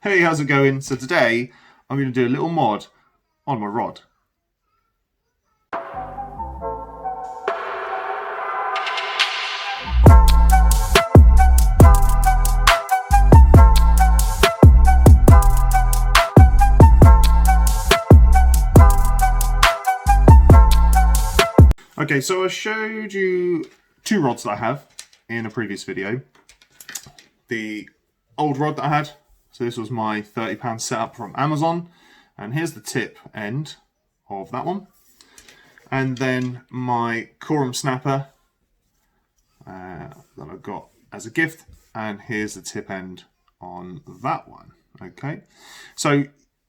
Hey, how's it going? So today I'm going to do a little mod on my rod. Okay, so I showed you two rods that I have in a previous video. The old rod that I had, so this was my £30 setup from Amazon, and here's the tip end of that one. And then my Corum snapper that I got as a gift, and here's the tip end on that one. Okay, so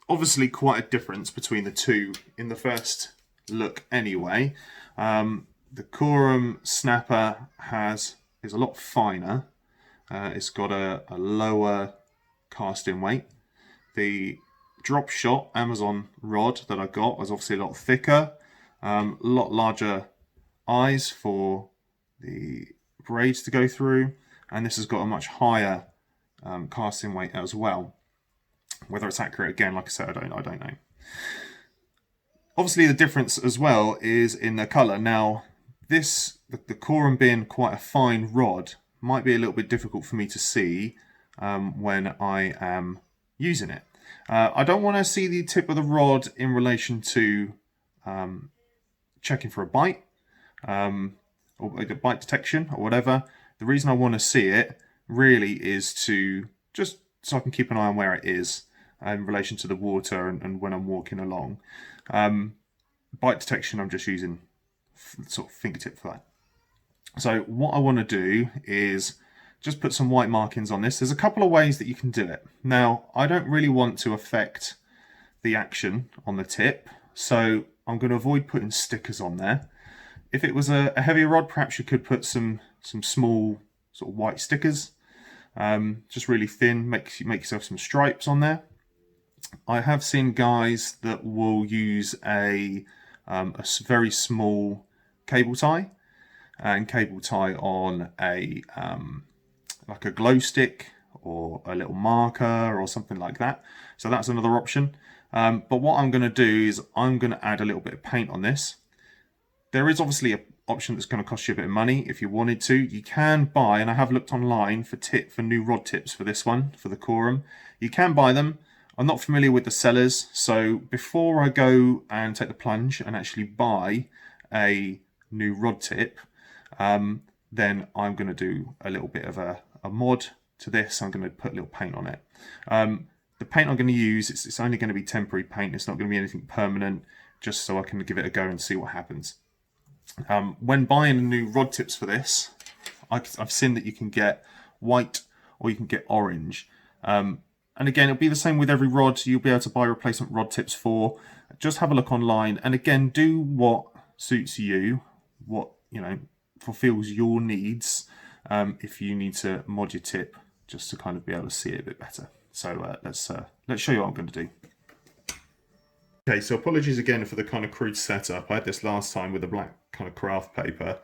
obviously quite a difference between the two in the first look anyway. The Corum snapper is a lot finer. It's got a lower casting weight. The Dropshot Amazon rod that I got was obviously a lot thicker, a lot larger eyes for the braids to go through, and this has got a much higher casting weight as well. Whether it's accurate, again, like I said, I don't know. Obviously, the difference as well is in the colour. Now, the Corum being quite a fine rod might be a little bit difficult for me to see when I am using it. I don't want to see the tip of the rod in relation to checking for a bite or bite detection or whatever. The reason I want to see it really is to just so I can keep an eye on where it is in relation to the water and when I'm walking along. Bite detection, I'm just using sort of fingertip for that. So what I want to do is just put some white markings on this. There's a couple of ways that you can do it. Now, I don't really want to affect the action on the tip, so I'm going to avoid putting stickers on there. If it was a heavier rod, perhaps you could put some small sort of white stickers, just really thin, make yourself some stripes on there. I have seen guys that will use a very small cable tie and cable tie on a like a glow stick or a little marker or something like that. So that's another option. But what I'm going to do is I'm going to add a little bit of paint on this. There is obviously an option that's going to cost you a bit of money if you wanted to. You can buy, and I have looked online for new rod tips for this one, for the Corum. You can buy them. I'm not familiar with the sellers, so before I go and take the plunge and actually buy a new rod tip, then I'm going to do a little bit of a mod to this. I'm going to put a little paint on it. The paint I'm going to use, it's only going to be temporary paint. It's not going to be anything permanent, just so I can give it a go and see what happens. When buying new rod tips for this, I've seen that you can get white or you can get orange. And again, it'll be the same with every rod. You'll be able to buy replacement rod tips for. Just have a look online, and again, do what suits you, what fulfills your needs. If you need to mod your tip, just to kind of be able to see it a bit better. So let's show you what I'm going to do. Okay, so apologies again for the kind of crude setup. I had this last time with the black kind of craft paper.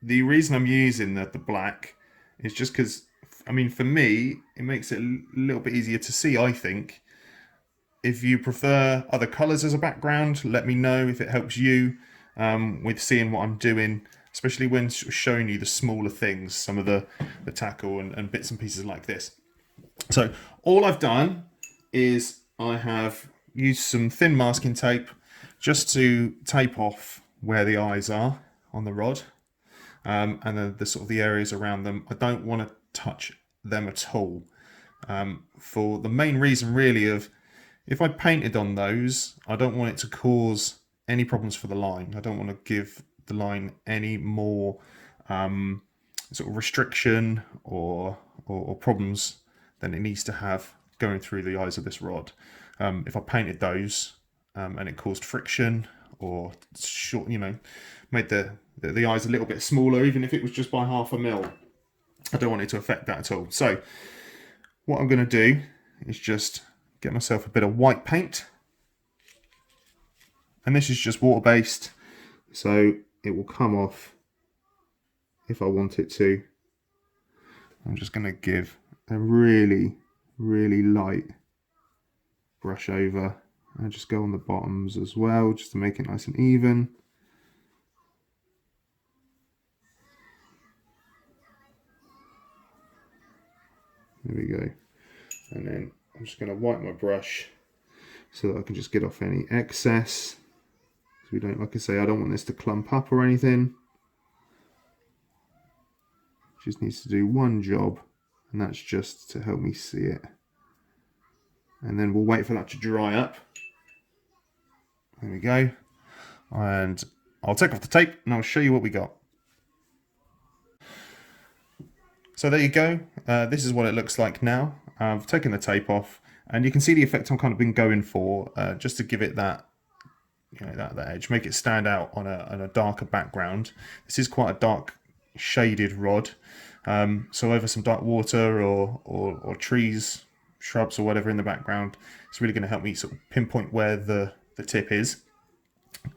The reason I'm using the black is just because, I mean, for me, it makes it a little bit easier to see, I think. If you prefer other colours as a background, let me know if it helps you with seeing what I'm doing, especially when showing you the smaller things, some of the tackle and bits and pieces like this. So all I've done is I have used some thin masking tape just to tape off where the eyes are on the rod, and then the sort of the areas around them. I don't want to touch them at all, for the main reason really of, if I painted on those, I don't want it to cause any problems for the line. I don't want to give the line any more sort of restriction or problems than it needs to have going through the eyes of this rod. If I painted those and it caused friction or short, made the eyes a little bit smaller, even if it was just by 0.5 mil, I don't want it to affect that at all. So what I'm going to do is just get myself a bit of white paint, and this is just water-based, so it will come off if I want it to. I'm just going to give a really really light brush over, and just go on the bottoms as well, just to make it nice and even. There we go. And then I'm just going to wipe my brush so that I can just get off any excess. So we don't, like I say, I don't want this to clump up or anything. Just needs to do one job, and that's just to help me see it. And then we'll wait for that to dry up. There we go. And I'll take off the tape and I'll show you what we got. So there you go. This is what it looks like now. I've taken the tape off, and you can see the effect I've kind of been going for, just to give it that, you know, that edge, make it stand out on a darker background. This is quite a dark shaded rod, so over some dark water or trees, shrubs or whatever in the background, it's really going to help me sort of pinpoint where the tip is.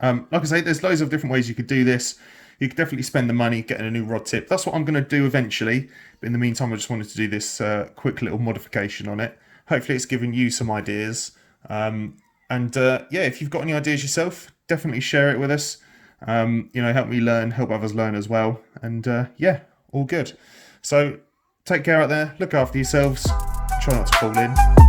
Like I say, there's loads of different ways you could do this. You could definitely spend the money getting a new rod tip. That's what I'm going to do eventually. But in the meantime, I just wanted to do this quick little modification on it. Hopefully it's given you some ideas. Yeah, if you've got any ideas yourself, definitely share it with us. You know, help me learn, help others learn as well. And yeah, all good. So take care out there, look after yourselves, try not to fall in.